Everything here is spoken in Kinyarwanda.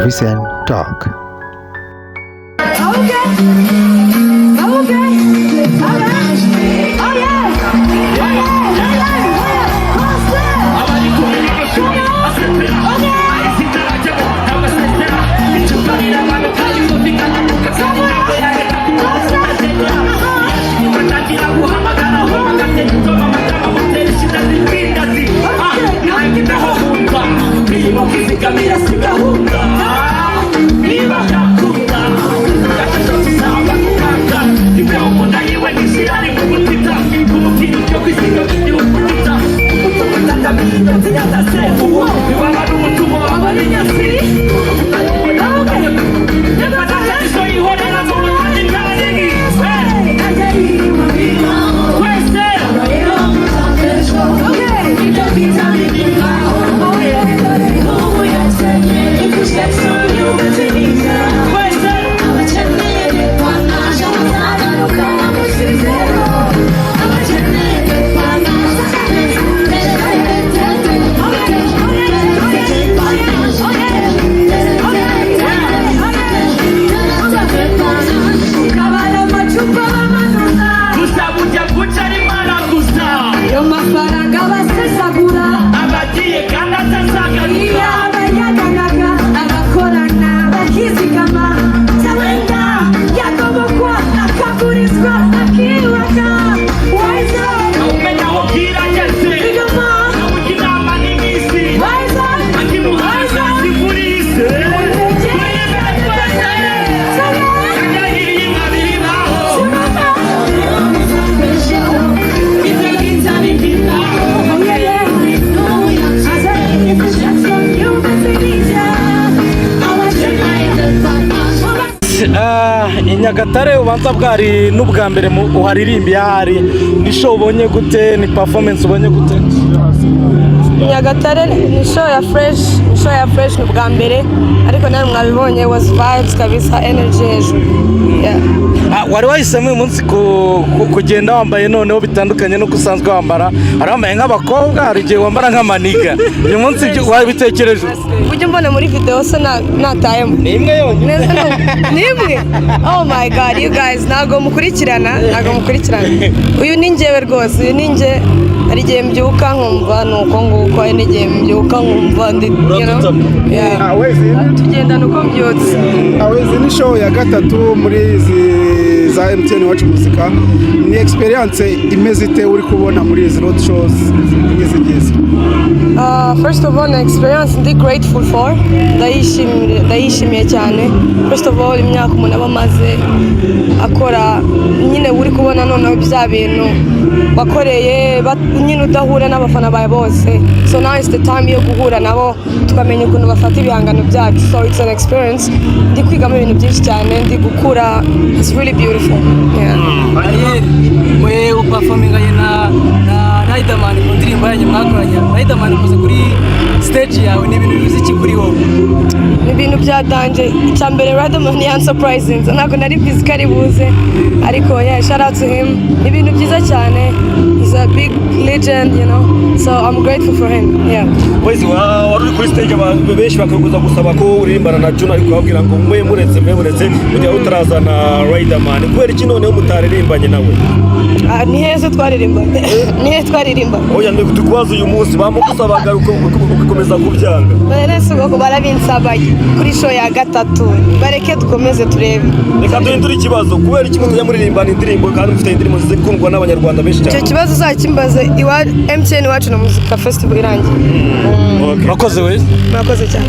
VINCENT-TALK. nyagatare ubanza bwari n'ubwambere uharirimbiye ahari ni show ubonye gute ni performance ubonye gute nyagatare ni show ya fresh n'ubwambere ariko nawe mwabibonye was vibes kabisa energy hejuru wari wahisemo uyu munsi kugenda wambaye noneho bitandukanye no kusanzwe wambara ari wambaye nk'abakobwa hari igihe wambara nk'amaniga uyu munsi wabitekereje ujye mbona muri video se natayemo ni imwe yonyine ni imwe oh my god you guys ntago mukurikirana uyu ni njyewe rwose uyu ni njye hari igihe mbyuka nkumva nuko nguko hari n'igihe mbyuka nkumva tugendana uko mbyutse izi ni show ya gatatu muri za MTN Iwacu Muzika ni experience imeze ite uri kubona muri izi road shows ngizi first of all na experience ndi grateful for ndayishimiye cyane first of all imyaka umuntu aba amaze akora nyine uri kubona noneho bya bintu wakoreye nyine udahura n'abafana bawe bose so now is the time yo guhura nabo tukamenya ukuntu bafata ibihangano byacu so it's an experience ndi kwigamo ibintu byinshi cyane ndi gukura it's really beautiful Ariel we uperforminga na Riderman mu ndirimbo yanyu mwakoranye Riderman ukoze kuri stage yawe ni ibintu biziki kuri wowe ni ibintu byadanje icyambere Riderman yan surprising ntabwo nari physically buze ariko shout out to him ni ibintu byiza cyane he's a big legend you know so I'm grateful for him wezi wari kuri stage abantu benshi bakaguza gusaba ko uririmbana na Juno ariko babwira ngo muretse mujya utarazana Riderman kubera iki noneho mutaririmbanye nawe ni heza twaririmba oya ndi kutukubaza uyu munsi bamugusabaga ukomeza kubyanga nese ubwo barabinsabaye kuri show ya gatatu bareke dukomeze turebe reka duhindure ikibazo kubera iki mutujya muririmbana indirimbo kandi mufite indirimbo zikundwa n'abanyarwanda benshi cyane icyo kibazo uzakimbaze MTN Iwacu Muzika Festival irangiye murakoze cyane